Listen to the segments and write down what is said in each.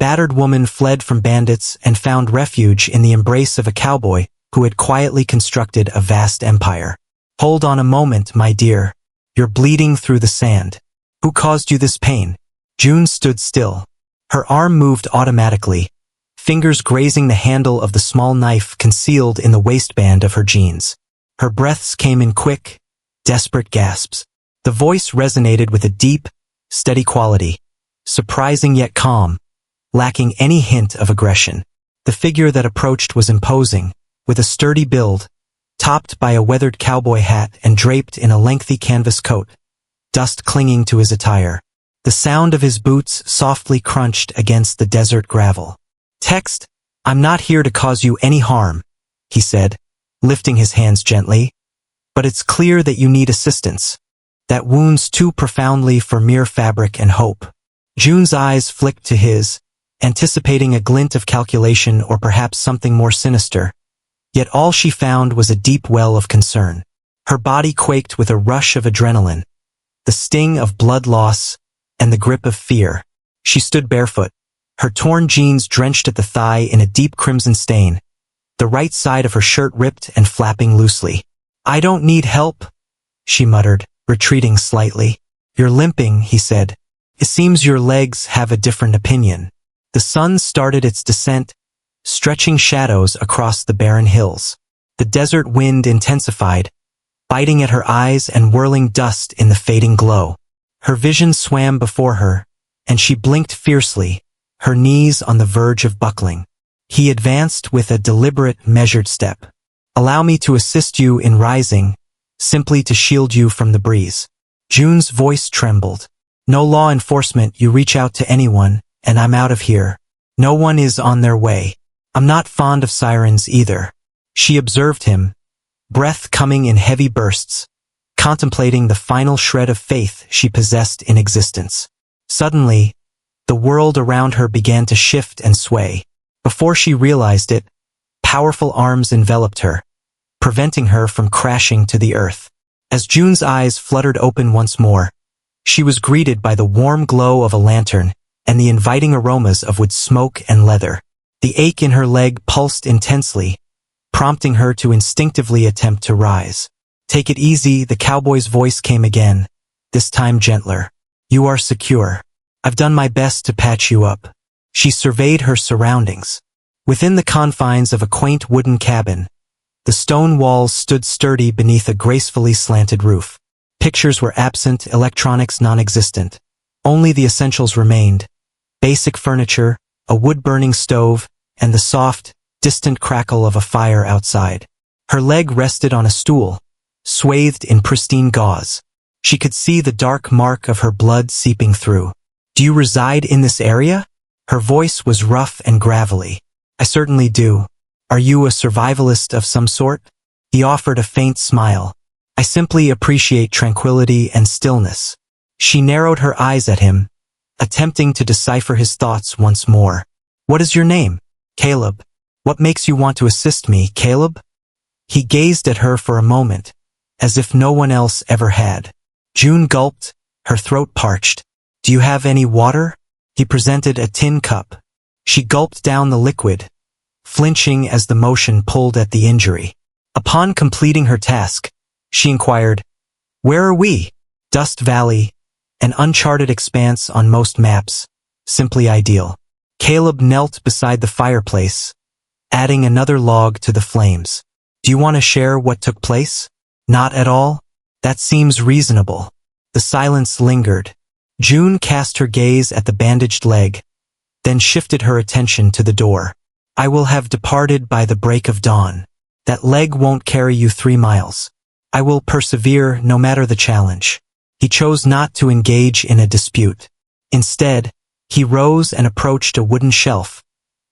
battered woman fled from bandits and found refuge in the embrace of a cowboy who had quietly constructed a vast empire. Hold on a moment, my dear. You're bleeding through the sand. Who caused you this pain? June stood still. Her arm moved automatically, fingers grazing the handle of the small knife concealed in the waistband of her jeans. Her breaths came in quick, desperate gasps. The voice resonated with a deep, steady quality, surprising yet calm, lacking any hint of aggression. The figure that approached was imposing, with a sturdy build, topped by a weathered cowboy hat and draped in a lengthy canvas coat, dust clinging to his attire. The sound of his boots softly crunched against the desert gravel. "Text, I'm not here to cause you any harm," he said, lifting his hands gently. "But it's clear that you need assistance. That wounds too profoundly for mere fabric and hope." June's eyes flicked to his, anticipating a glint of calculation or perhaps something more sinister. Yet all she found was a deep well of concern. Her body quaked with a rush of adrenaline, the sting of blood loss, and the grip of fear. She stood barefoot, her torn jeans drenched at the thigh in a deep crimson stain, the right side of her shirt ripped and flapping loosely. "I don't need help," she muttered, retreating slightly. "You're limping," he said. "It seems your legs have a different opinion." The sun started its descent, stretching shadows across the barren hills. The desert wind intensified, biting at her eyes and whirling dust in the fading glow. Her vision swam before her, and she blinked fiercely, her knees on the verge of buckling. He advanced with a deliberate, measured step. "Allow me to assist you in rising, simply to shield you from the breeze." June's voice trembled. "No law enforcement, you reach out to anyone, and I'm out of here. No one is on their way. I'm not fond of sirens either." She observed him, breath coming in heavy bursts, contemplating the final shred of faith she possessed in existence. Suddenly, the world around her began to shift and sway. Before she realized it, powerful arms enveloped her, preventing her from crashing to the earth. As June's eyes fluttered open once more, she was greeted by the warm glow of a lantern and the inviting aromas of wood smoke and leather. The ache in her leg pulsed intensely, prompting her to instinctively attempt to rise. "Take it easy," the cowboy's voice came again, this time gentler. "You are secure. I've done my best to patch you up." She surveyed her surroundings. Within the confines of a quaint wooden cabin, the stone walls stood sturdy beneath a gracefully slanted roof. Pictures were absent, electronics non-existent. Only the essentials remained: basic furniture, a wood-burning stove, and the soft, distant crackle of a fire outside. Her leg rested on a stool, swathed in pristine gauze. She could see the dark mark of her blood seeping through. "Do you reside in this area?" Her voice was rough and gravelly. "I certainly do. Are you a survivalist of some sort?" He offered a faint smile. "I simply appreciate tranquility and stillness." She narrowed her eyes at him, attempting to decipher his thoughts once more. "What is your name?" "Caleb." "What makes you want to assist me, Caleb?" He gazed at her for a moment, as if no one else ever had. June gulped, her throat parched. "Do you have any water?" He presented a tin cup. She gulped down the liquid, flinching as the motion pulled at the injury. Upon completing her task, she inquired, "Where are we?" "Dust Valley, an uncharted expanse on most maps. Simply ideal." Caleb knelt beside the fireplace, adding another log to the flames. "Do you want to share what took place?" "Not at all." "That seems reasonable." The silence lingered. June cast her gaze at the bandaged leg, then shifted her attention to the door. "I will have departed by the break of dawn. That leg won't carry you 3 miles. I will persevere no matter the challenge." He chose not to engage in a dispute. Instead, he rose and approached a wooden shelf,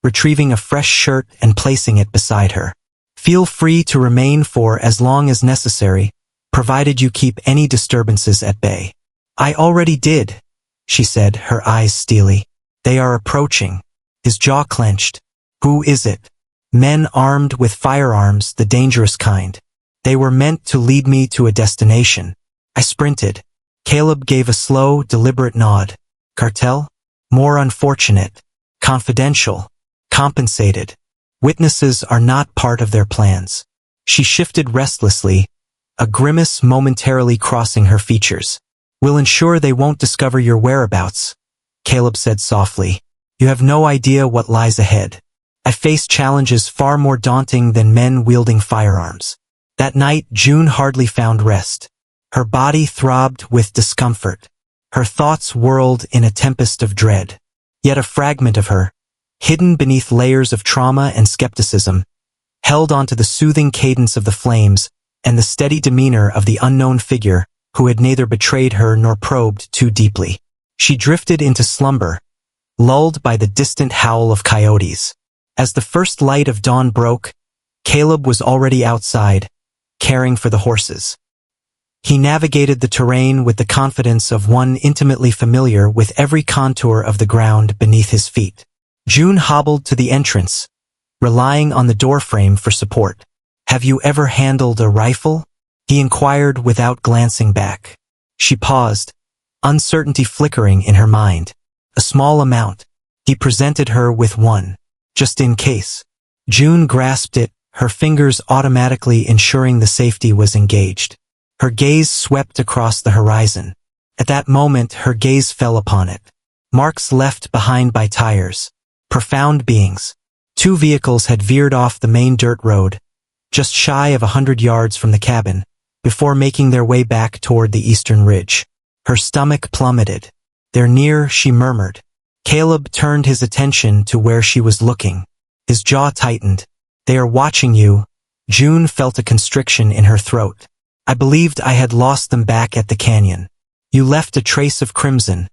retrieving a fresh shirt and placing it beside her. "Feel free to remain for as long as necessary, provided you keep any disturbances at bay." "I already did," she said, her eyes steely. "They are approaching." His jaw clenched. "Who is it?" "Men armed with firearms, the dangerous kind. They were meant to lead me to a destination." I sprinted. Caleb gave a slow, deliberate nod. "Cartel?" "More unfortunate." Confidential. Compensated. Witnesses are not part of their plans. She shifted restlessly, a grimace momentarily crossing her features. We'll ensure they won't discover your whereabouts, Caleb said softly. You have no idea what lies ahead. I face challenges far more daunting than men wielding firearms. That night, June hardly found rest. Her body throbbed with discomfort. Her thoughts whirled in a tempest of dread. Yet a fragment of her, hidden beneath layers of trauma and skepticism, held onto the soothing cadence of the flames and the steady demeanor of the unknown figure who had neither betrayed her nor probed too deeply. She drifted into slumber, lulled by the distant howl of coyotes. As the first light of dawn broke, Caleb was already outside, caring for the horses. He navigated the terrain with the confidence of one intimately familiar with every contour of the ground beneath his feet. June hobbled to the entrance, relying on the doorframe for support. Have you ever handled a rifle? He inquired without glancing back. She paused, uncertainty flickering in her mind. A small amount. He presented her with one, just in case. June grasped it, her fingers automatically ensuring the safety was engaged. Her gaze swept across the horizon. At that moment, her gaze fell upon it. Marks left behind by tires. Profound beings. 2 vehicles had veered off the main dirt road, just shy of 100 yards from the cabin, before making their way back toward the eastern ridge. Her stomach plummeted. They're near, she murmured. Caleb turned his attention to where she was looking. His jaw tightened. They are watching you. June felt a constriction in her throat. I believed I had lost them back at the canyon. You left a trace of crimson,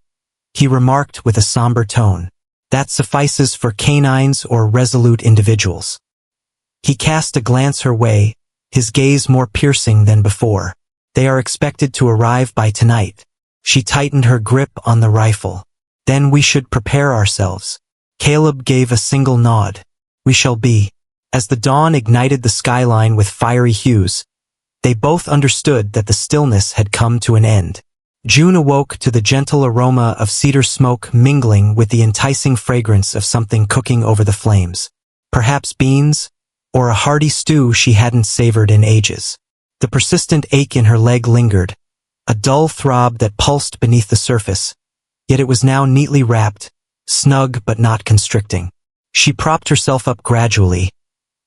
he remarked with a somber tone. That suffices for canines or resolute individuals. He cast a glance her way, his gaze more piercing than before. They are expected to arrive by tonight. She tightened her grip on the rifle. Then we should prepare ourselves. Caleb gave a single nod. We shall be. As the dawn ignited the skyline with fiery hues, they both understood that the stillness had come to an end. June awoke to the gentle aroma of cedar smoke mingling with the enticing fragrance of something cooking over the flames. Perhaps beans, or a hearty stew she hadn't savored in ages. The persistent ache in her leg lingered, a dull throb that pulsed beneath the surface, yet it was now neatly wrapped, snug but not constricting. She propped herself up gradually,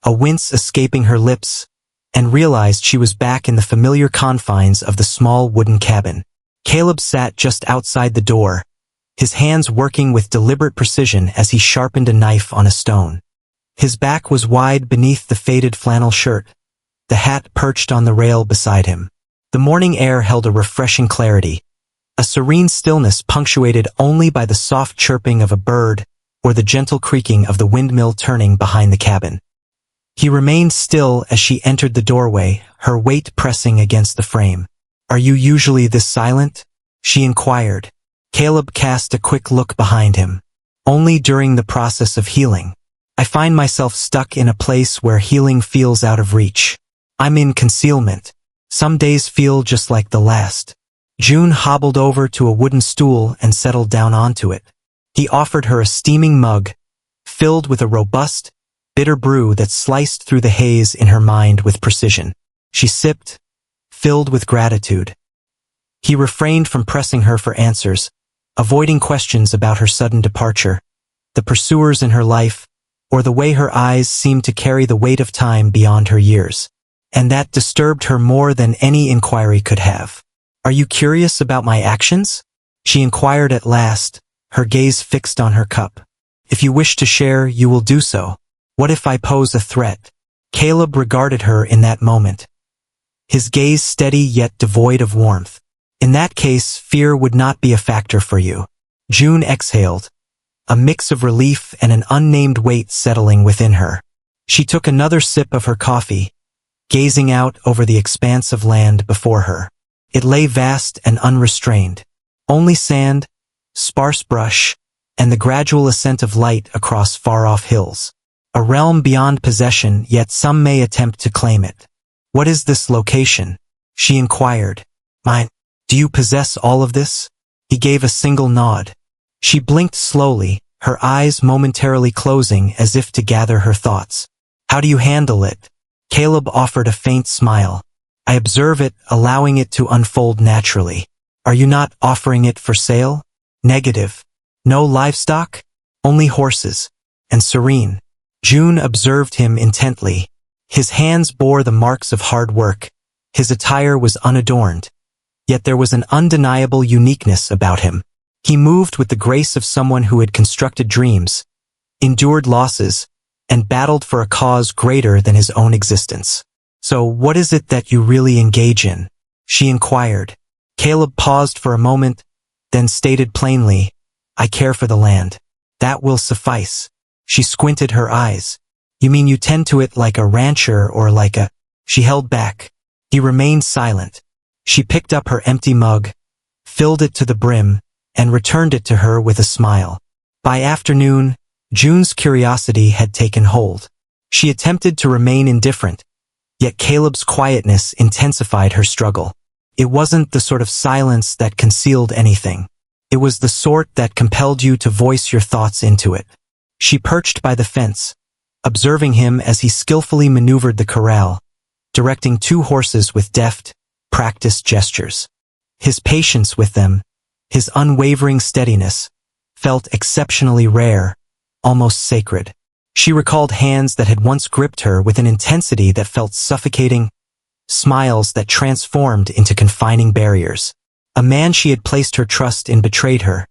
a wince escaping her lips, and realized she was back in the familiar confines of the small wooden cabin. Caleb sat just outside the door, his hands working with deliberate precision as he sharpened a knife on a stone. His back was wide beneath the faded flannel shirt, the hat perched on the rail beside him. The morning air held a refreshing clarity, a serene stillness punctuated only by the soft chirping of a bird or the gentle creaking of the windmill turning behind the cabin. He remained still as she entered the doorway, her weight pressing against the frame. Are you usually this silent? She inquired. Caleb cast a quick look behind him. Only during the process of healing. I find myself stuck in a place where healing feels out of reach. I'm in concealment. Some days feel just like the last. June hobbled over to a wooden stool and settled down onto it. He offered her a steaming mug, filled with a robust, bitter brew that sliced through the haze in her mind with precision. She sipped, filled with gratitude. He refrained from pressing her for answers, avoiding questions about her sudden departure, the pursuers in her life, or the way her eyes seemed to carry the weight of time beyond her years. And that disturbed her more than any inquiry could have. Are you curious about my actions? She inquired at last, her gaze fixed on her cup. If you wish to share, you will do so. What if I pose a threat? Caleb regarded her in that moment, his gaze steady yet devoid of warmth. In that case, fear would not be a factor for you. June exhaled, a mix of relief and an unnamed weight settling within her. She took another sip of her coffee, gazing out over the expanse of land before her. It lay vast and unrestrained. Only sand, sparse brush, and the gradual ascent of light across far-off hills. A realm beyond possession, yet some may attempt to claim it. What is this location? She inquired. Mine. Do you possess all of this? He gave a single nod. She blinked slowly, her eyes momentarily closing as if to gather her thoughts. How do you handle it? Caleb offered a faint smile. I observe it, allowing it to unfold naturally. Are you not offering it for sale? Negative. No livestock? Only horses. And serene. June observed him intently. His hands bore the marks of hard work. His attire was unadorned. Yet there was an undeniable uniqueness about him. He moved with the grace of someone who had constructed dreams, endured losses, and battled for a cause greater than his own existence. So what is it that you really engage in? She inquired. Caleb paused for a moment, then stated plainly, I care for the land. That will suffice. She squinted her eyes. You mean you tend to it like a rancher or like a... She held back. He remained silent. She picked up her empty mug, filled it to the brim, and returned it to her with a smile. By afternoon, June's curiosity had taken hold. She attempted to remain indifferent, yet Caleb's quietness intensified her struggle. It wasn't the sort of silence that concealed anything. It was the sort that compelled you to voice your thoughts into it. She perched by the fence, observing him as he skillfully maneuvered the corral, directing 2 horses with deft, practiced gestures. His patience with them, his unwavering steadiness, felt exceptionally rare, almost sacred. She recalled hands that had once gripped her with an intensity that felt suffocating, smiles that transformed into confining barriers. A man she had placed her trust in betrayed her,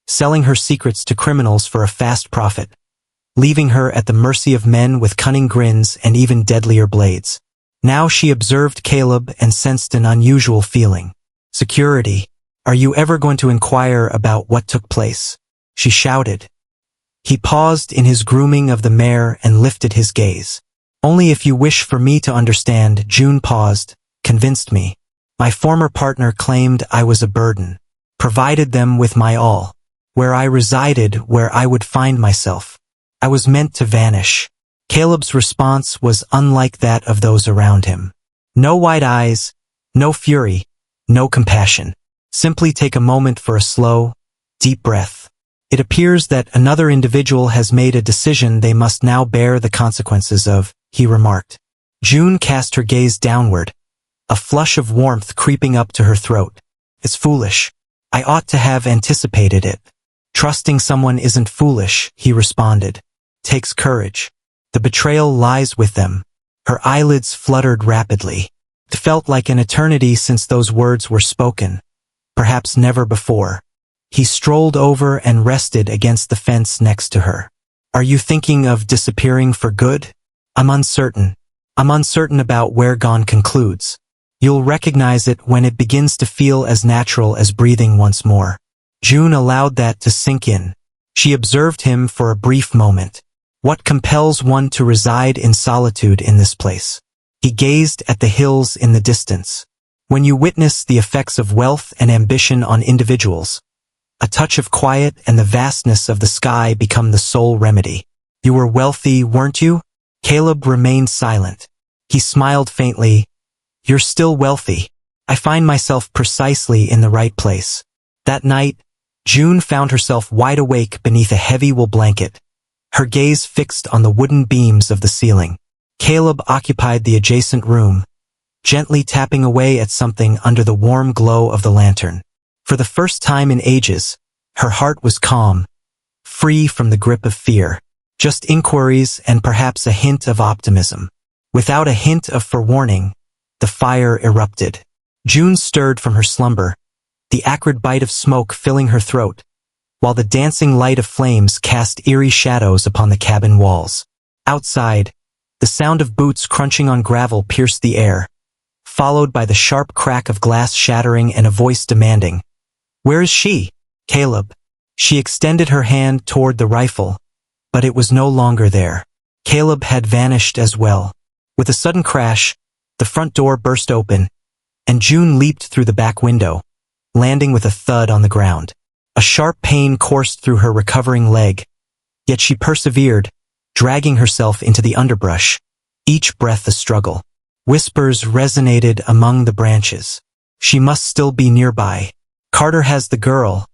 selling her secrets to criminals for a fast profit, leaving her at the mercy of men with cunning grins and even deadlier blades. Now she observed Caleb and sensed an unusual feeling. Security. Are you ever going to inquire about what took place? She shouted. He paused in his grooming of the mare and lifted his gaze. Only if you wish for me to understand. June paused, convinced me. My former partner claimed I was a burden, provided them with my all. Where I resided, where I would find myself. I was meant to vanish. Caleb's response was unlike that of those around him. No wide eyes, no fury, no compassion. Simply take a moment for a slow, deep breath. It appears that another individual has made a decision they must now bear the consequences of, he remarked. June cast her gaze downward, a flush of warmth creeping up to her throat. It's foolish. I ought to have anticipated it. Trusting someone isn't foolish, he responded. Takes courage. The betrayal lies with them. Her eyelids fluttered rapidly. It felt like an eternity since those words were spoken. Perhaps never before. He strolled over and rested against the fence next to her. Are you thinking of disappearing for good? I'm uncertain. I'm uncertain about where gone concludes. You'll recognize it when it begins to feel as natural as breathing once more. June allowed that to sink in. She observed him for a brief moment. What compels one to reside in solitude in this place? He gazed at the hills in the distance. When you witness the effects of wealth and ambition on individuals, a touch of quiet and the vastness of the sky become the sole remedy. You were wealthy, weren't you? Caleb remained silent. He smiled faintly. You're still wealthy. I find myself precisely in the right place. That night, June found herself wide awake beneath a heavy wool blanket, her gaze fixed on the wooden beams of the ceiling. Caleb occupied the adjacent room, gently tapping away at something under the warm glow of the lantern. For the first time in ages, her heart was calm, free from the grip of fear. Just inquiries and perhaps a hint of optimism. Without a hint of forewarning, the fire erupted. June stirred from her slumber, the acrid bite of smoke filling her throat, while the dancing light of flames cast eerie shadows upon the cabin walls. Outside, the sound of boots crunching on gravel pierced the air, followed by the sharp crack of glass shattering and a voice demanding, "Where is she?" Caleb. She extended her hand toward the rifle, but it was no longer there. Caleb had vanished as well. With a sudden crash, the front door burst open, and June leaped through the back window, landing with a thud on the ground. A sharp pain coursed through her recovering leg, yet she persevered, dragging herself into the underbrush, each breath a struggle. Whispers resonated among the branches. She must still be nearby. Carter has the girl.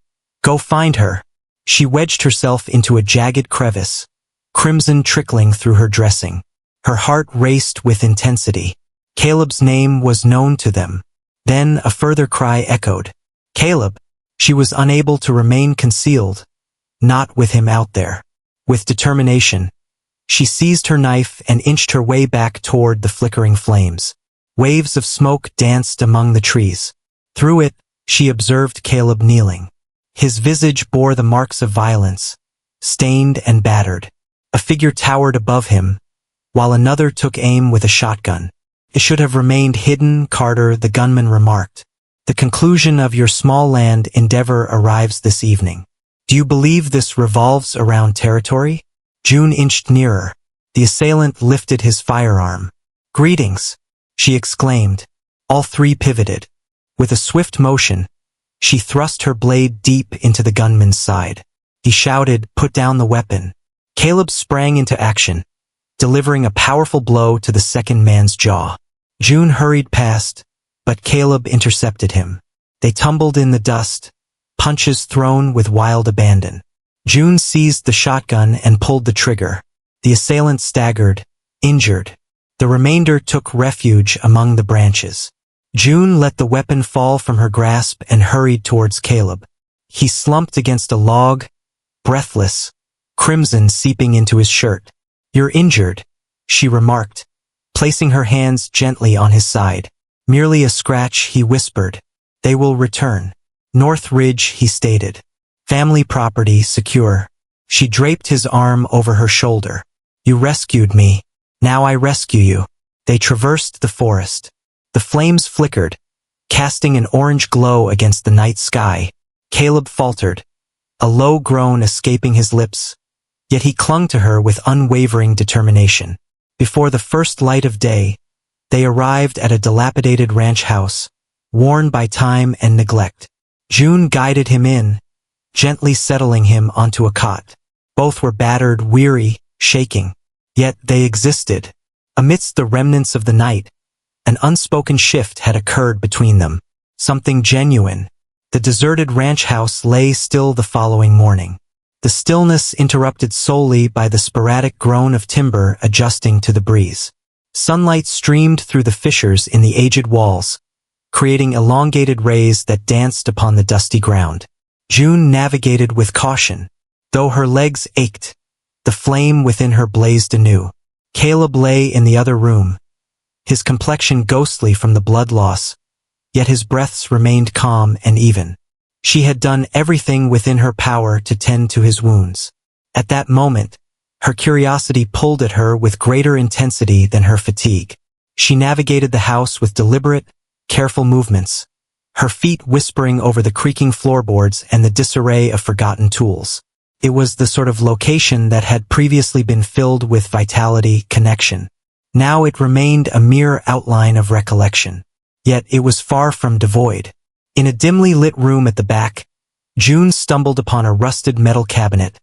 Go find her. She wedged herself into a jagged crevice, crimson trickling through her dressing. Her heart raced with intensity. Caleb's name was known to them. Then a further cry echoed. Caleb! She was unable to remain concealed. Not with him out there. With determination, she seized her knife and inched her way back toward the flickering flames. Waves of smoke danced among the trees. Through it, she observed Caleb kneeling. His visage bore the marks of violence, stained and battered. A figure towered above him, while another took aim with a shotgun. It should have remained hidden, Carter, the gunman remarked. The conclusion of your small land endeavor arrives this evening. Do you believe this revolves around territory? June inched nearer. The assailant lifted his firearm. Greetings, she exclaimed. All three pivoted. With a swift motion, she thrust her blade deep into the gunman's side. He shouted, "Put down the weapon." Caleb sprang into action, delivering a powerful blow to the second man's jaw. June hurried past, but Caleb intercepted him. They tumbled in the dust, punches thrown with wild abandon. June seized the shotgun and pulled the trigger. The assailant staggered, injured. The remainder took refuge among the branches. June let the weapon fall from her grasp and hurried towards Caleb. He slumped against a log, breathless, crimson seeping into his shirt. "You're injured," she remarked, placing her hands gently on his side. "Merely a scratch," he whispered. "They will return." "North Ridge," he stated. "Family property secure." She draped his arm over her shoulder. "You rescued me. Now I rescue you." They traversed the forest. The flames flickered, casting an orange glow against the night sky. Caleb faltered, a low groan escaping his lips, yet he clung to her with unwavering determination. Before the first light of day, they arrived at a dilapidated ranch house, worn by time and neglect. June guided him in, gently settling him onto a cot. Both were battered, weary, shaking. Yet they existed. Amidst the remnants of the night, an unspoken shift had occurred between them. Something genuine. The deserted ranch house lay still the following morning. The stillness interrupted solely by the sporadic groan of timber adjusting to the breeze. Sunlight streamed through the fissures in the aged walls, creating elongated rays that danced upon the dusty ground. June navigated with caution. Though her legs ached, the flame within her blazed anew. Caleb lay in the other room, his complexion ghostly from the blood loss, yet his breaths remained calm and even. She had done everything within her power to tend to his wounds. At that moment, her curiosity pulled at her with greater intensity than her fatigue. She navigated the house with deliberate, careful movements, her feet whispering over the creaking floorboards and the disarray of forgotten tools. It was the sort of location that had previously been filled with vitality, connection. Now it remained a mere outline of recollection. Yet it was far from devoid. In a dimly lit room at the back, June stumbled upon a rusted metal cabinet,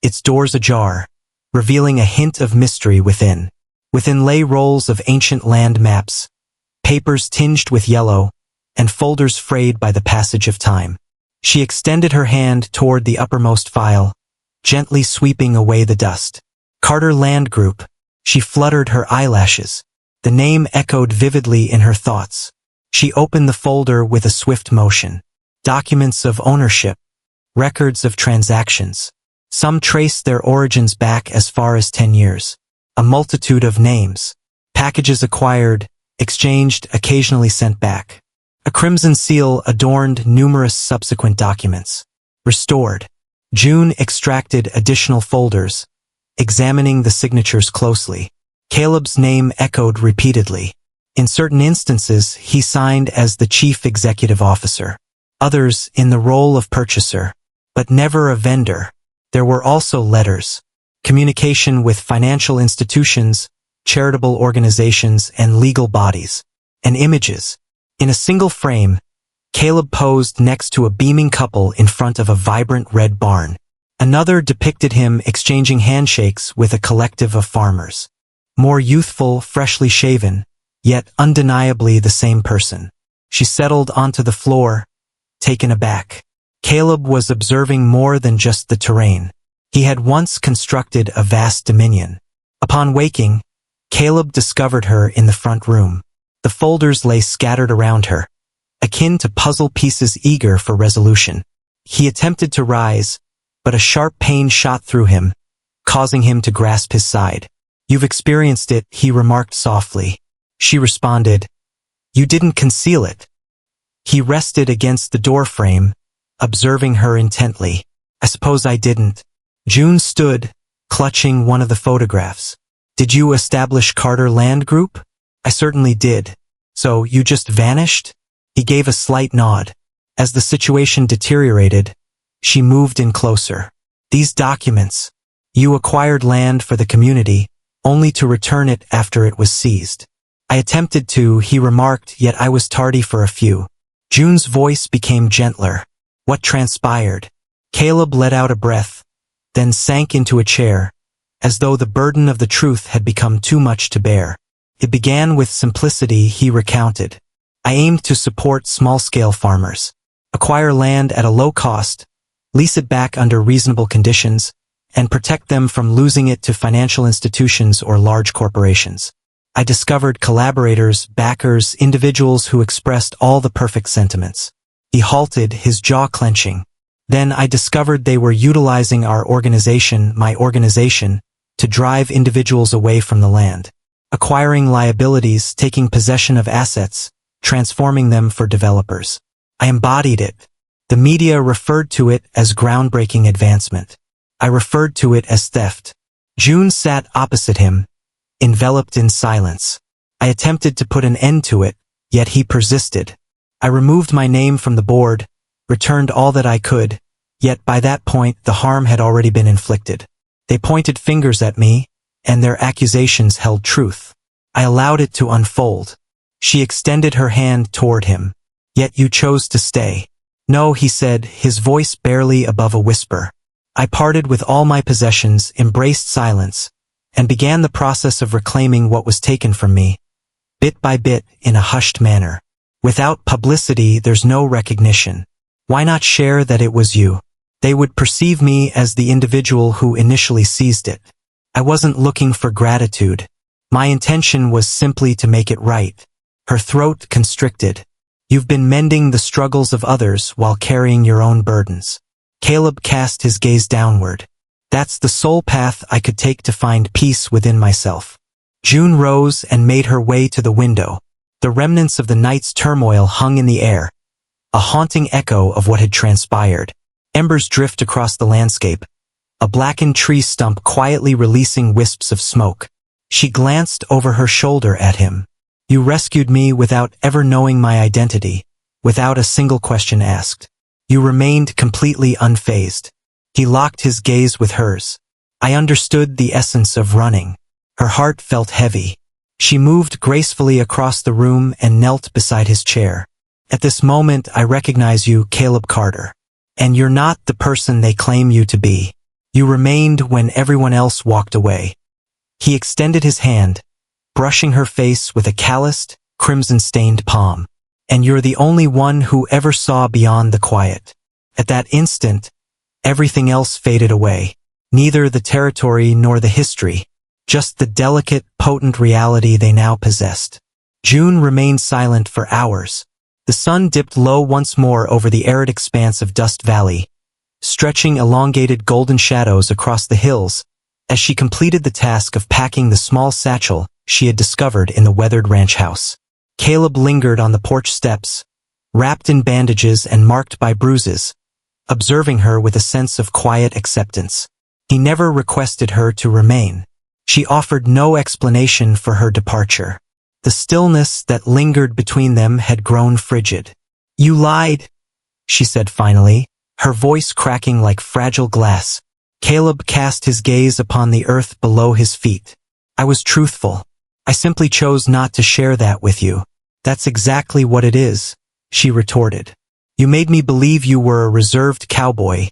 its doors ajar, revealing a hint of mystery within. Within lay rolls of ancient land maps, papers tinged with yellow, and folders frayed by the passage of time. She extended her hand toward the uppermost file, gently sweeping away the dust. Carter Land Group. She fluttered her eyelashes. The name echoed vividly in her thoughts. She opened the folder with a swift motion. Documents of ownership. Records of transactions. Some traced their origins back as far as 10 years. A multitude of names. Packages acquired, exchanged, occasionally sent back. A crimson seal adorned numerous subsequent documents. Restored. June extracted additional folders, examining the signatures closely. Caleb's name echoed repeatedly. In certain instances, he signed as the chief executive officer. Others in the role of purchaser, but never a vendor. There were also letters, communication with financial institutions, charitable organizations, and legal bodies, and images. In a single frame, Caleb posed next to a beaming couple in front of a vibrant red barn. Another depicted him exchanging handshakes with a collective of farmers. More youthful, freshly shaven, yet undeniably the same person. She settled onto the floor, taken aback. Caleb was observing more than just the terrain. He had once constructed a vast dominion. Upon waking, Caleb discovered her in the front room. The folders lay scattered around her, akin to puzzle pieces eager for resolution. He attempted to rise, but a sharp pain shot through him, causing him to grasp his side. "You've experienced it," he remarked softly. She responded, "You didn't conceal it." He rested against the doorframe, observing her intently. "I suppose I didn't." June stood, clutching one of the photographs. "Did you establish Carter Land Group?" "I certainly did." "So you just vanished?" He gave a slight nod. As the situation deteriorated, she moved in closer. "These documents. You acquired land for the community, only to return it after it was seized." "I attempted to," he remarked, "yet I was tardy for a few." June's voice became gentler. "What transpired?" Caleb let out a breath, then sank into a chair, as though the burden of the truth had become too much to bear. "It began with simplicity," he recounted. "I aimed to support small-scale farmers, acquire land at a low cost, lease it back under reasonable conditions, and protect them from losing it to financial institutions or large corporations. I discovered collaborators, backers, individuals who expressed all the perfect sentiments." He halted, his jaw clenching. "Then I discovered they were utilizing our organization, my organization, to drive individuals away from the land, acquiring liabilities, taking possession of assets, transforming them for developers. I embodied it. The media referred to it as groundbreaking advancement. I referred to it as theft." June sat opposite him, enveloped in silence. "I attempted to put an end to it, yet he persisted. I removed my name from the board, returned all that I could, yet by that point the harm had already been inflicted. They pointed fingers at me, and their accusations held truth. I allowed it to unfold." She extended her hand toward him. "Yet you chose to stay." "No," he said, his voice barely above a whisper. "I parted with all my possessions, embraced silence, and began the process of reclaiming what was taken from me, bit by bit, in a hushed manner. Without publicity, there's no recognition. Why not share that it was you? They would perceive me as the individual who initially seized it. I wasn't looking for gratitude. My intention was simply to make it right." Her throat constricted. "You've been mending the struggles of others while carrying your own burdens." Caleb cast his gaze downward. "That's the sole path I could take to find peace within myself." June rose and made her way to the window. The remnants of the night's turmoil hung in the air, a haunting echo of what had transpired. Embers drift across the landscape, a blackened tree stump quietly releasing wisps of smoke. She glanced over her shoulder at him. "You rescued me without ever knowing my identity, without a single question asked. You remained completely unfazed." He locked his gaze with hers. "I understood the essence of running." Her heart felt heavy. She moved gracefully across the room and knelt beside his chair. "At this moment I recognize you, Caleb Carter. And you're not the person they claim you to be. You remained when everyone else walked away." He extended his hand, brushing her face with a calloused, crimson-stained palm. "And you're the only one who ever saw beyond the quiet." At that instant, everything else faded away. Neither the territory nor the history, just the delicate, potent reality they now possessed. June remained silent for hours. The sun dipped low once more over the arid expanse of Dust Valley, stretching elongated golden shadows across the hills, as she completed the task of packing the small satchel she had discovered in the weathered ranch house. Caleb lingered on the porch steps, wrapped in bandages and marked by bruises, observing her with a sense of quiet acceptance. He never requested her to remain. She offered no explanation for her departure. The stillness that lingered between them had grown frigid. "You lied," she said finally, her voice cracking like fragile glass. Caleb cast his gaze upon the earth below his feet. "I was truthful. I simply chose not to share that with you." "That's exactly what it is," she retorted. "You made me believe you were a reserved cowboy,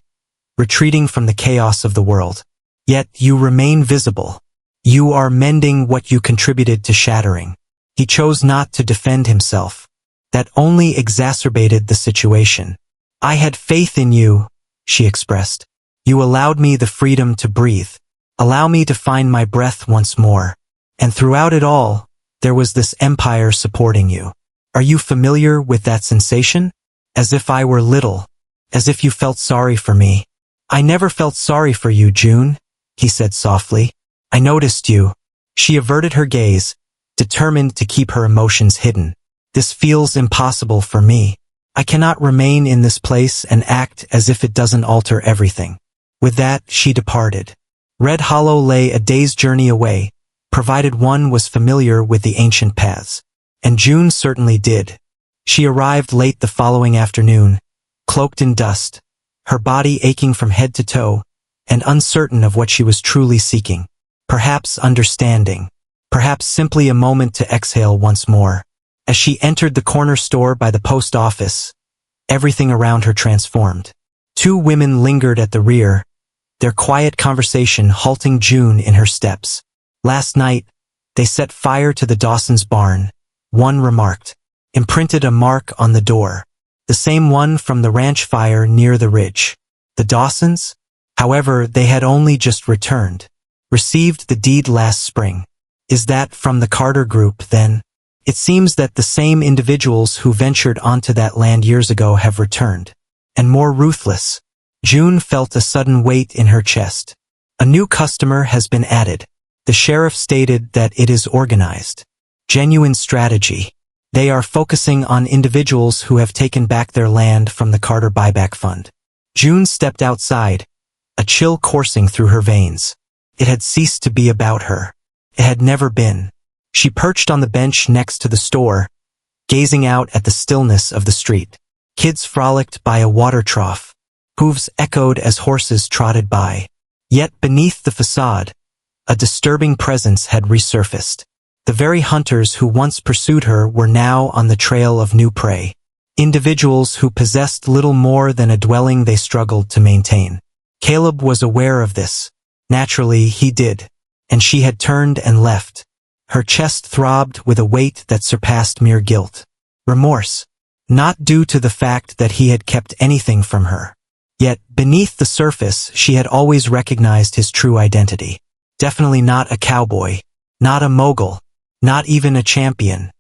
retreating from the chaos of the world. Yet you remain visible. You are mending what you contributed to shattering." He chose not to defend himself. That only exacerbated the situation. I had faith in you, she expressed. You allowed me the freedom to breathe. Allow me to find my breath once more. And throughout it all, there was this empire supporting you. Are you familiar with that sensation? As if I were little. As if you felt sorry for me. I never felt sorry for you, June, he said softly. I noticed you. She averted her gaze, determined to keep her emotions hidden. This feels impossible for me. I cannot remain in this place and act as if it doesn't alter everything. With that, she departed. Red Hollow lay a day's journey away, provided one was familiar with the ancient paths. And June certainly did. She arrived late the following afternoon, cloaked in dust, her body aching from head to toe, and uncertain of what she was truly seeking. Perhaps understanding. Perhaps simply a moment to exhale once more. As she entered the corner store by the post office, everything around her transformed. Two women lingered at the rear, their quiet conversation halting June in her steps. Last night, they set fire to the Dawsons' barn, one remarked, imprinted a mark on the door. The same one from the ranch fire near the ridge. The Dawsons? However, they had only just returned. Received the deed last spring. Is that from the Carter Group, then? It seems that the same individuals who ventured onto that land years ago have returned. And more ruthless. June felt a sudden weight in her chest. A new customer has been added. The sheriff stated that it is organized. Genuine strategy. They are focusing on individuals who have taken back their land from the Carter Buyback Fund. June stepped outside, a chill coursing through her veins. It had ceased to be about her. It had never been. She perched on the bench next to the store, gazing out at the stillness of the street. Kids frolicked by a water trough. Hooves echoed as horses trotted by. Yet beneath the facade, a disturbing presence had resurfaced. The very hunters who once pursued her were now on the trail of new prey. Individuals who possessed little more than a dwelling they struggled to maintain. Caleb was aware of this. Naturally, he did. And she had turned and left. Her chest throbbed with a weight that surpassed mere guilt. Remorse. Not due to the fact that he had kept anything from her. Yet, beneath the surface, she had always recognized his true identity. Definitely not a cowboy. Not a mogul. Not even a champion.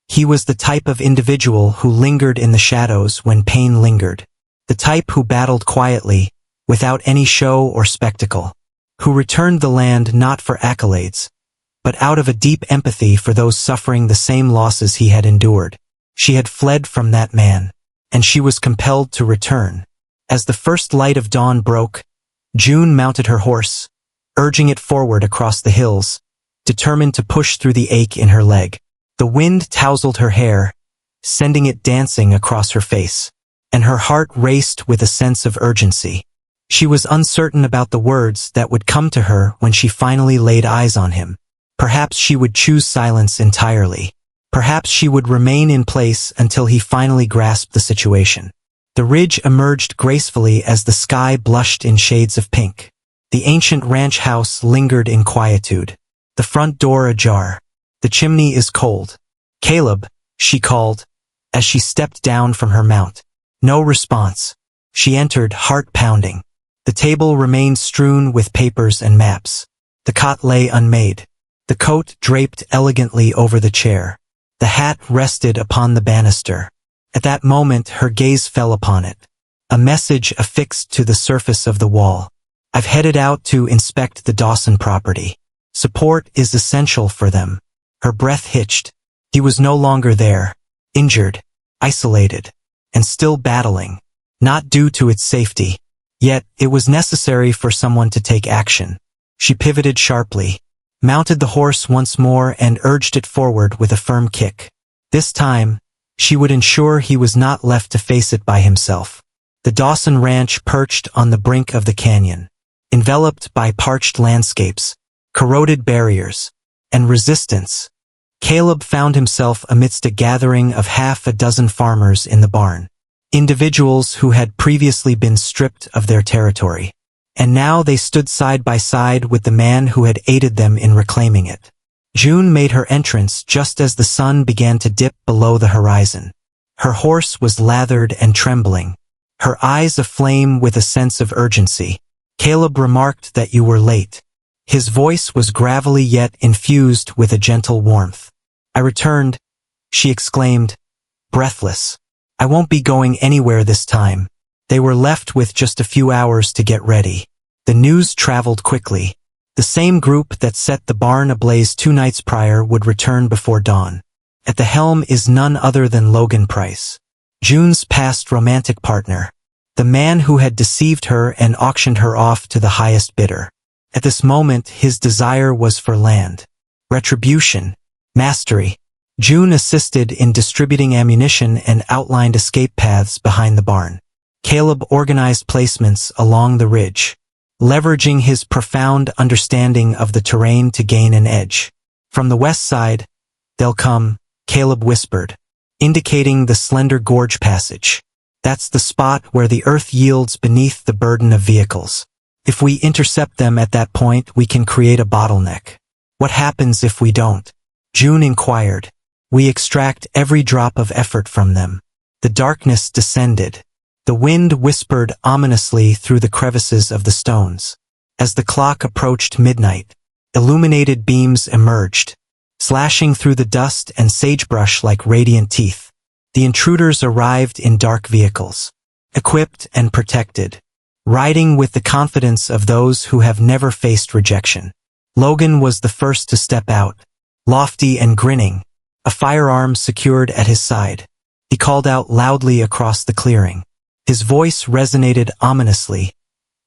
He was the type of individual who lingered in the shadows when pain lingered. The type who battled quietly, without any show or spectacle. Who returned the land not for accolades, but out of a deep empathy for those suffering the same losses he had endured. She had fled from that man, and she was compelled to return. As the first light of dawn broke, June mounted her horse, urging it forward across the hills, determined to push through the ache in her leg. The wind tousled her hair, sending it dancing across her face, and her heart raced with a sense of urgency. She was uncertain about the words that would come to her when she finally laid eyes on him. Perhaps she would choose silence entirely. Perhaps she would remain in place until he finally grasped the situation. The ridge emerged gracefully as the sky blushed in shades of pink. The ancient ranch house lingered in quietude. The front door ajar. The chimney is cold. Caleb, she called, as she stepped down from her mount. No response. She entered, heart pounding. The table remained strewn with papers and maps. The cot lay unmade. The coat draped elegantly over the chair. The hat rested upon the banister. At that moment her gaze fell upon it. A message affixed to the surface of the wall. I've headed out to inspect the Dawson property. Support is essential for them. Her breath hitched. He was no longer there. Injured, isolated, and still battling. Not due to its safety. Yet, it was necessary for someone to take action. She pivoted sharply, mounted the horse once more and urged it forward with a firm kick. This time, she would ensure he was not left to face it by himself. The Dawson Ranch perched on the brink of the canyon, enveloped by parched landscapes, corroded barriers, and resistance. Caleb found himself amidst a gathering of half a dozen farmers in the barn. Individuals who had previously been stripped of their territory. And now they stood side by side with the man who had aided them in reclaiming it. June made her entrance just as the sun began to dip below the horizon. Her horse was lathered and trembling, her eyes aflame with a sense of urgency. Caleb remarked that you were late. His voice was gravelly yet infused with a gentle warmth. I returned, she exclaimed, breathless. I won't be going anywhere this time. They were left with just a few hours to get ready. The news traveled quickly. The same group that set the barn ablaze 2 nights prior would return before dawn. At the helm is none other than Logan Price, June's past romantic partner, the man who had deceived her and auctioned her off to the highest bidder. At this moment, his desire was for land, retribution, mastery. June assisted in distributing ammunition and outlined escape paths behind the barn. Caleb organized placements along the ridge, leveraging his profound understanding of the terrain to gain an edge. From the west side, they'll come, Caleb whispered, indicating the slender gorge passage. That's the spot where the earth yields beneath the burden of vehicles. If we intercept them at that point, we can create a bottleneck. What happens if we don't? June inquired. We extract every drop of effort from them. The darkness descended. The wind whispered ominously through the crevices of the stones. As the clock approached midnight, illuminated beams emerged, slashing through the dust and sagebrush like radiant teeth. The intruders arrived in dark vehicles, equipped and protected, riding with the confidence of those who have never faced rejection. Logan was the first to step out, lofty and grinning, a firearm secured at his side. He called out loudly across the clearing. His voice resonated ominously,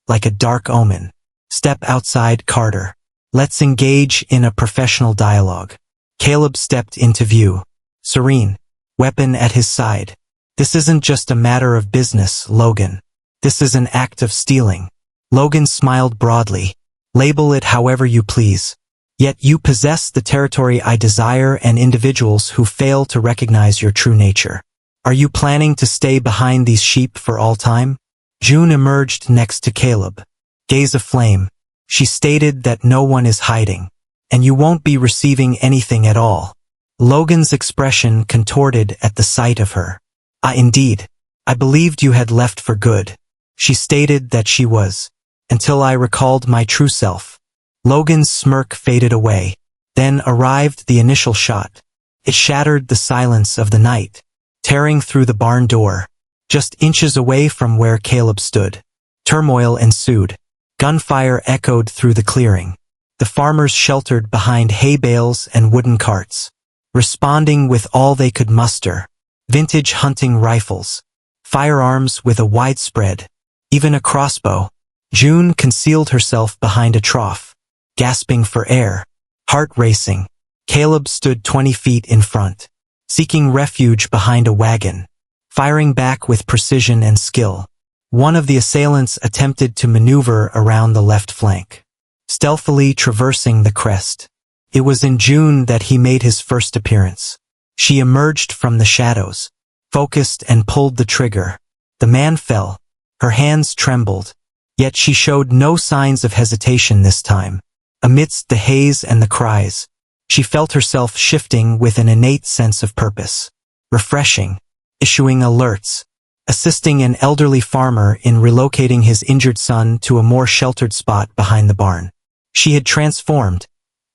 like a dark omen. Step outside, Carter. Let's engage in a professional dialogue. Caleb stepped into view, serene, weapon at his side. This isn't just a matter of business, Logan. This is an act of stealing. Logan smiled broadly. Label it however you please. Yet you possess the territory I desire and individuals who fail to recognize your true nature. Are you planning to stay behind these sheep for all time? June emerged next to Caleb, gaze aflame. She stated that no one is hiding, and you won't be receiving anything at all. Logan's expression contorted at the sight of her. Indeed. I believed you had left for good. She stated that she was, until I recalled my true self. Logan's smirk faded away. Then arrived the initial shot. It shattered the silence of the night, tearing through the barn door, just inches away from where Caleb stood. Turmoil ensued. Gunfire echoed through the clearing. The farmers sheltered behind hay bales and wooden carts, responding with all they could muster. Vintage hunting rifles, firearms with a widespread, even a crossbow. June concealed herself behind a trough, gasping for air, heart racing. Caleb stood 20 feet in front, seeking refuge behind a wagon, firing back with precision and skill. One of the assailants attempted to maneuver around the left flank, stealthily traversing the crest. It was in June that he made his first appearance. She emerged from the shadows, focused and pulled the trigger. The man fell. Her hands trembled, yet she showed no signs of hesitation this time. Amidst the haze and the cries, she felt herself shifting with an innate sense of purpose. Refreshing, issuing alerts, assisting an elderly farmer in relocating his injured son to a more sheltered spot behind the barn. She had transformed,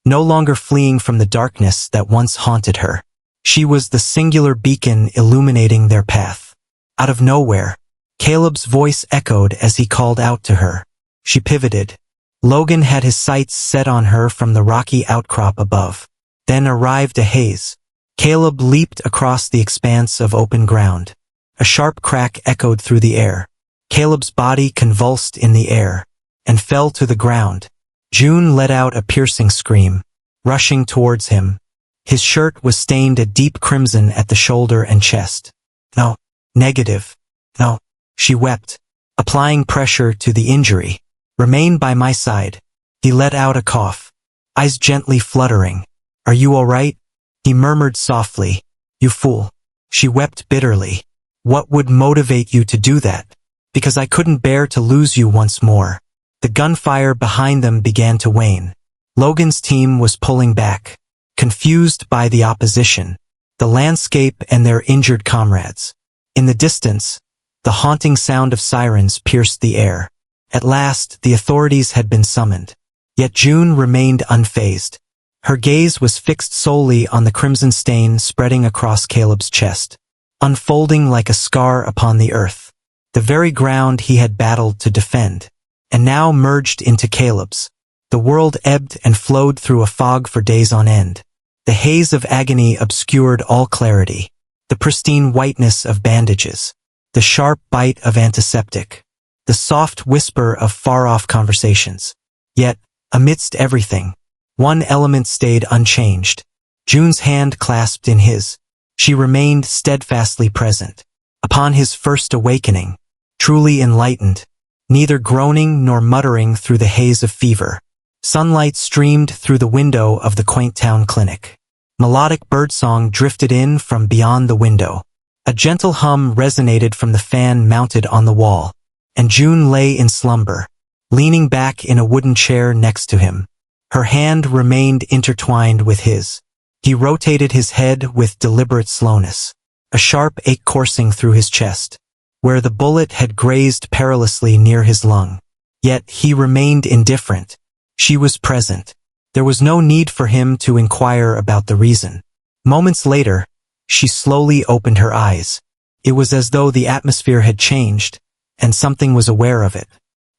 no longer fleeing from the darkness that once haunted her. She was the singular beacon illuminating their path. Out of nowhere, Caleb's voice echoed as he called out to her. She pivoted. Logan had his sights set on her from the rocky outcrop above. Then arrived a haze. Caleb leaped across the expanse of open ground. A sharp crack echoed through the air. Caleb's body convulsed in the air and fell to the ground. June let out a piercing scream, rushing towards him. His shirt was stained a deep crimson at the shoulder and chest. No, negative. No, she wept, applying pressure to the injury. Remain by my side. He let out a cough, eyes gently fluttering. Are you all right? He murmured softly. You fool. She wept bitterly. What would motivate you to do that? Because I couldn't bear to lose you once more. The gunfire behind them began to wane. Logan's team was pulling back, confused by the opposition, the landscape and their injured comrades. In the distance, The haunting sound of sirens pierced the air. At last, the authorities had been summoned. Yet June remained unfazed. Her gaze was fixed solely on the crimson stain spreading across Caleb's chest, unfolding like a scar upon the earth, the very ground he had battled to defend, and now merged into Caleb's. The world ebbed and flowed through a fog for days on end. The haze of agony obscured all clarity, the pristine whiteness of bandages, the sharp bite of antiseptic, the soft whisper of far-off conversations. Yet, amidst everything, one element stayed unchanged. June's hand clasped in his. She remained steadfastly present. Upon his first awakening, truly enlightened, neither groaning nor muttering through the haze of fever. Sunlight streamed through the window of the quaint town clinic. Melodic birdsong drifted in from beyond the window. A gentle hum resonated from the fan mounted on the wall, and June lay in slumber, leaning back in a wooden chair next to him. Her hand remained intertwined with his. He rotated his head with deliberate slowness, a sharp ache coursing through his chest, where the bullet had grazed perilously near his lung. Yet he remained indifferent. She was present. There was no need for him to inquire about the reason. Moments later, she slowly opened her eyes. It was as though the atmosphere had changed, and something was aware of it.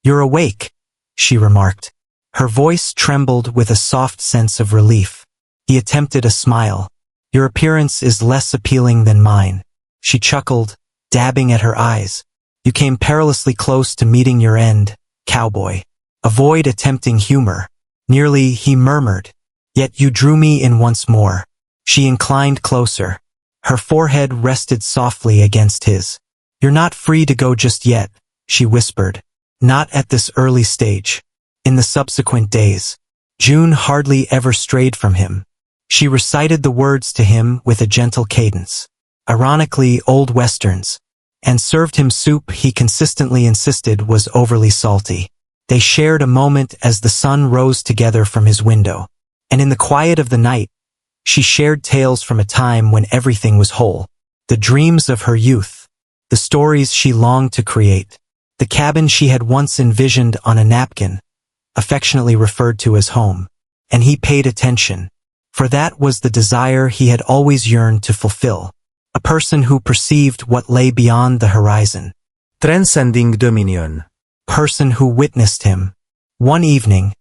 "You're awake," she remarked. Her voice trembled with a soft sense of relief. He attempted a smile. "Your appearance is less appealing than mine." She chuckled, dabbing at her eyes. "You came perilously close to meeting your end, Cowboy." "Avoid attempting humor." Nearly, he murmured. "Yet you drew me in once more." She inclined closer. Her forehead rested softly against his. "You're not free to go just yet," she whispered. "Not at this early stage." In the subsequent days, June hardly ever strayed from him. She recited the words to him with a gentle cadence, ironically old westerns, and served him soup he consistently insisted was overly salty. They shared a moment as the sun rose together from his window, and in the quiet of the night, she shared tales from a time when everything was whole, the dreams of her youth, the stories she longed to create, the cabin she had once envisioned on a napkin, affectionately referred to as home. And he paid attention, for that was the desire he had always yearned to fulfill, a person who perceived what lay beyond the horizon. Transcending dominion. Person who witnessed him. One evening,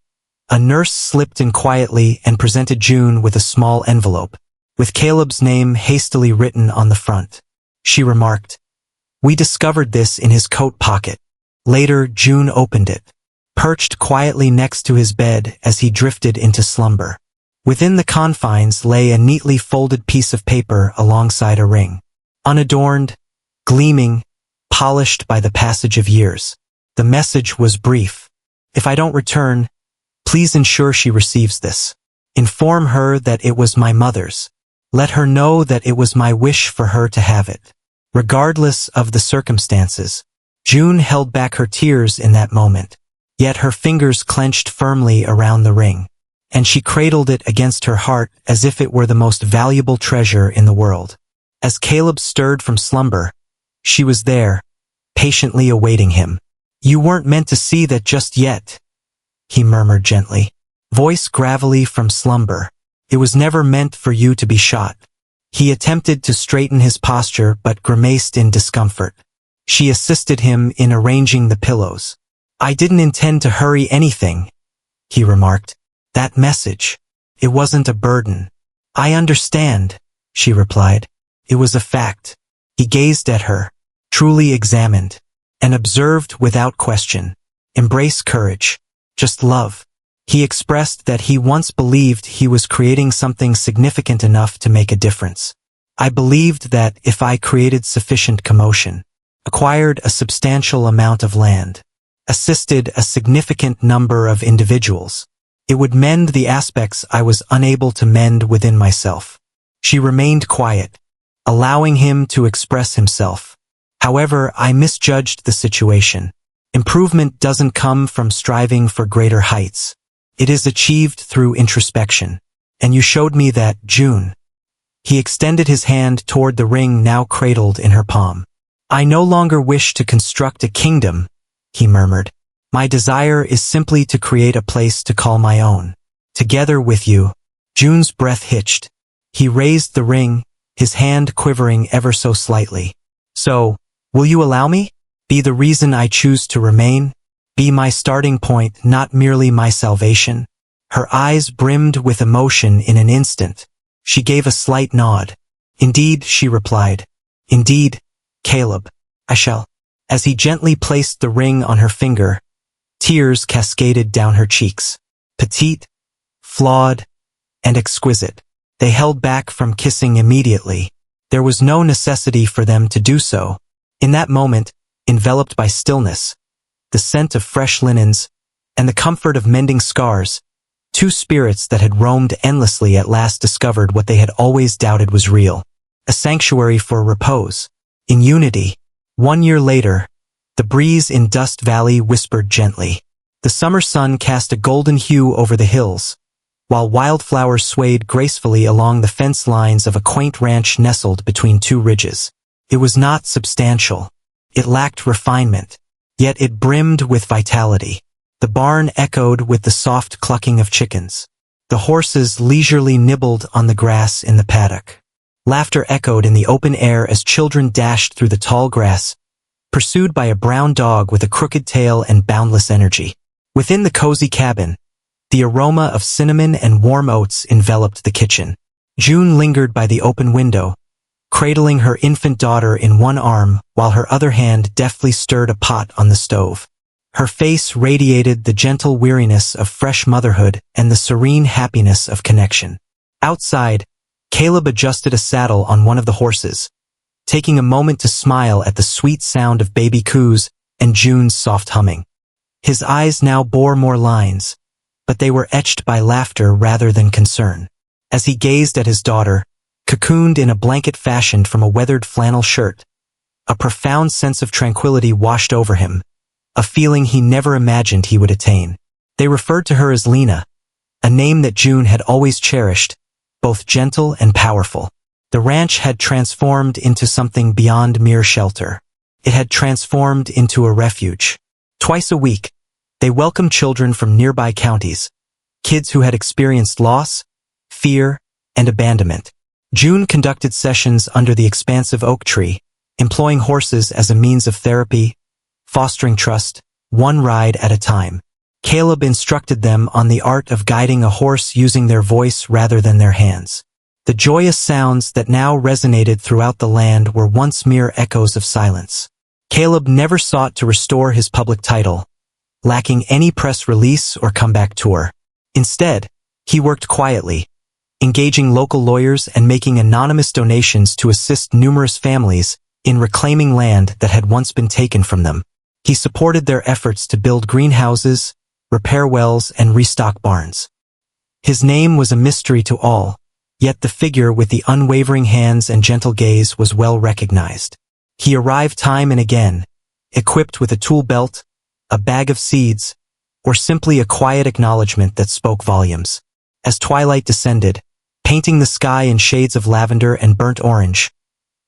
a nurse slipped in quietly and presented June with a small envelope, with Caleb's name hastily written on the front. She remarked, "We discovered this in his coat pocket." Later, June opened it, perched quietly next to his bed as he drifted into slumber. Within the confines lay a neatly folded piece of paper alongside a ring, unadorned, gleaming, polished by the passage of years. The message was brief. "If I don't return, please ensure she receives this. Inform her that it was my mother's. Let her know that it was my wish for her to have it." Regardless of the circumstances, June held back her tears in that moment, yet her fingers clenched firmly around the ring, and she cradled it against her heart as if it were the most valuable treasure in the world. As Caleb stirred from slumber, she was there, patiently awaiting him. "You weren't meant to see that just yet," he murmured gently, voice gravelly from slumber. "It was never meant for you to be shot." He attempted to straighten his posture but grimaced in discomfort. She assisted him in arranging the pillows. "I didn't intend to hurry anything," he remarked. "That message, it wasn't a burden." "I understand," she replied. "It was a fact." He gazed at her, truly examined, and observed without question. "Embrace courage. Just love." He expressed that he once believed he was creating something significant enough to make a difference. "I believed that if I created sufficient commotion, acquired a substantial amount of land, assisted a significant number of individuals, it would mend the aspects I was unable to mend within myself." She remained quiet, allowing him to express himself. "However, I misjudged the situation. Improvement doesn't come from striving for greater heights. It is achieved through introspection. And you showed me that, June." He extended his hand toward the ring now cradled in her palm. I no longer wish to construct a kingdom, he murmured. My desire is simply to create a place to call my own. Together with you. June's breath hitched. He raised the ring, his hand quivering ever so slightly. So, will you allow me? Be the reason I choose to remain? Be my starting point, not merely my salvation? Her eyes brimmed with emotion in an instant. She gave a slight nod. Indeed, she replied. Indeed, Caleb, I shall. As he gently placed the ring on her finger, tears cascaded down her cheeks. Petite, flawed, and exquisite. They held back from kissing immediately. There was no necessity for them to do so. In that moment, enveloped by stillness, the scent of fresh linens, and the comfort of mending scars, two spirits that had roamed endlessly at last discovered what they had always doubted was real. A sanctuary for repose. In unity. 1 year later, the breeze in Dust Valley whispered gently. The summer sun cast a golden hue over the hills, while wildflowers swayed gracefully along the fence lines of a quaint ranch nestled between two ridges. It was not substantial. It lacked refinement, yet it brimmed with vitality. The barn echoed with the soft clucking of chickens. The horses leisurely nibbled on the grass in the paddock. Laughter echoed in the open air as children dashed through the tall grass, pursued by a brown dog with a crooked tail and boundless energy. Within the cozy cabin, the aroma of cinnamon and warm oats enveloped the kitchen. June lingered by the open window, cradling her infant daughter in one arm while her other hand deftly stirred a pot on the stove. Her face radiated the gentle weariness of fresh motherhood and the serene happiness of connection. Outside, Caleb adjusted a saddle on one of the horses, taking a moment to smile at the sweet sound of baby coos and June's soft humming. His eyes now bore more lines, but they were etched by laughter rather than concern. As he gazed at his daughter, cocooned in a blanket fashioned from a weathered flannel shirt, a profound sense of tranquility washed over him, a feeling he never imagined he would attain. They referred to her as Lena, a name that June had always cherished, both gentle and powerful. The ranch had transformed into something beyond mere shelter. It had transformed into a refuge. Twice a week, they welcomed children from nearby counties, kids who had experienced loss, fear, and abandonment. June conducted sessions under the expansive oak tree, employing horses as a means of therapy, fostering trust, one ride at a time. Caleb instructed them on the art of guiding a horse using their voice rather than their hands. The joyous sounds that now resonated throughout the land were once mere echoes of silence. Caleb never sought to restore his public title, lacking any press release or comeback tour. Instead, he worked quietly, engaging local lawyers and making anonymous donations to assist numerous families in reclaiming land that had once been taken from them. He supported their efforts to build greenhouses, repair wells, and restock barns. His name was a mystery to all, yet the figure with the unwavering hands and gentle gaze was well recognized. He arrived time and again, equipped with a tool belt, a bag of seeds, or simply a quiet acknowledgement that spoke volumes. As twilight descended, painting the sky in shades of lavender and burnt orange,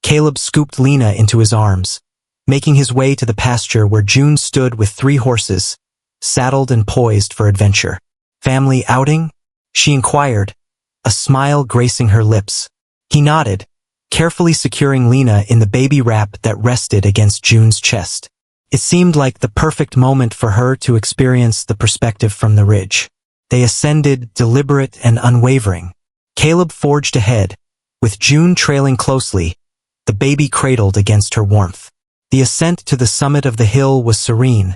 Caleb scooped Lena into his arms, making his way to the pasture where June stood with 3 horses, saddled and poised for adventure. Family outing? She inquired, a smile gracing her lips. He nodded, carefully securing Lena in the baby wrap that rested against June's chest. It seemed like the perfect moment for her to experience the perspective from the ridge. They ascended, deliberate and unwavering. Caleb forged ahead, with June trailing closely, the baby cradled against her warmth. The ascent to the summit of the hill was serene,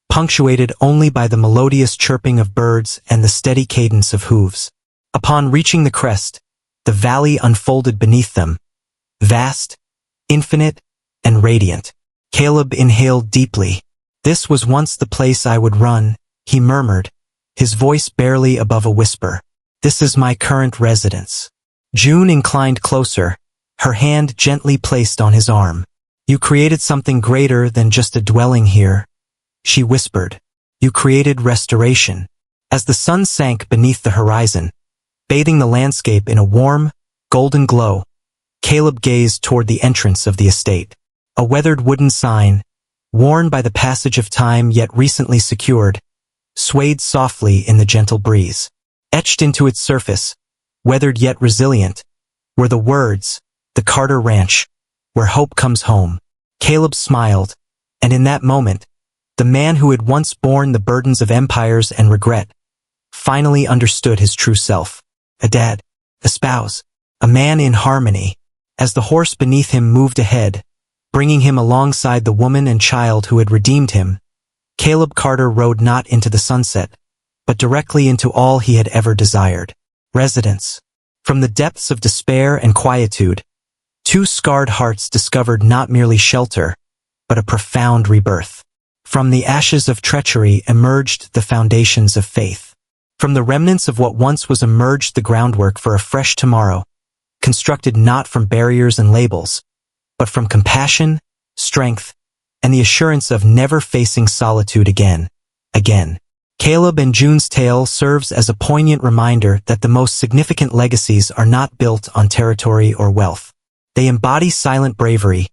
punctuated only by the melodious chirping of birds and the steady cadence of hooves. Upon reaching the crest, the valley unfolded beneath them, vast, infinite, and radiant. Caleb inhaled deeply. This was once the place I would run, he murmured, his voice barely above a whisper. This is my current residence. June inclined closer, her hand gently placed on his arm. You created something greater than just a dwelling here, she whispered. You created restoration. As the sun sank beneath the horizon, bathing the landscape in a warm, golden glow, Caleb gazed toward the entrance of the estate. A weathered wooden sign, worn by the passage of time yet recently secured, swayed softly in the gentle breeze. Etched into its surface, weathered yet resilient, were the words, "The Carter Ranch, where hope comes home." Caleb smiled, and in that moment, the man who had once borne the burdens of empires and regret finally understood his true self. A dad, a spouse, a man in harmony. As the horse beneath him moved ahead, bringing him alongside the woman and child who had redeemed him, Caleb Carter rode not into the sunset, but directly into all he had ever desired. Residence. From the depths of despair and quietude, two scarred hearts discovered not merely shelter, but a profound rebirth. From the ashes of treachery emerged the foundations of faith. From the remnants of what once was emerged the groundwork for a fresh tomorrow, constructed not from barriers and labels, but from compassion, strength, and the assurance of never facing solitude again. Caleb and June's tale serves as a poignant reminder that the most significant legacies are not built on territory or wealth. They embody silent bravery,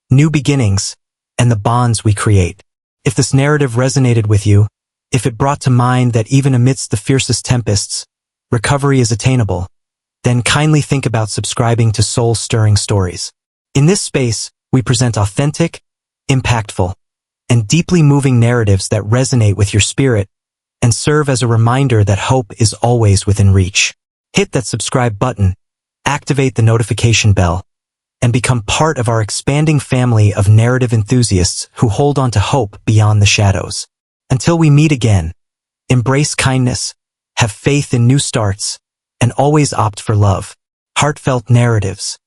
new beginnings, and the bonds we create. If this narrative resonated with you, if it brought to mind that even amidst the fiercest tempests, recovery is attainable, then kindly think about subscribing to soul-stirring stories. In this space, we present authentic, impactful, and deeply moving narratives that resonate with your spirit and serve as a reminder that hope is always within reach. Hit that subscribe button, activate the notification bell, and become part of our expanding family of narrative enthusiasts who hold on to hope beyond the shadows. Until we meet again, embrace kindness, have faith in new starts, and always opt for love. Heartfelt narratives.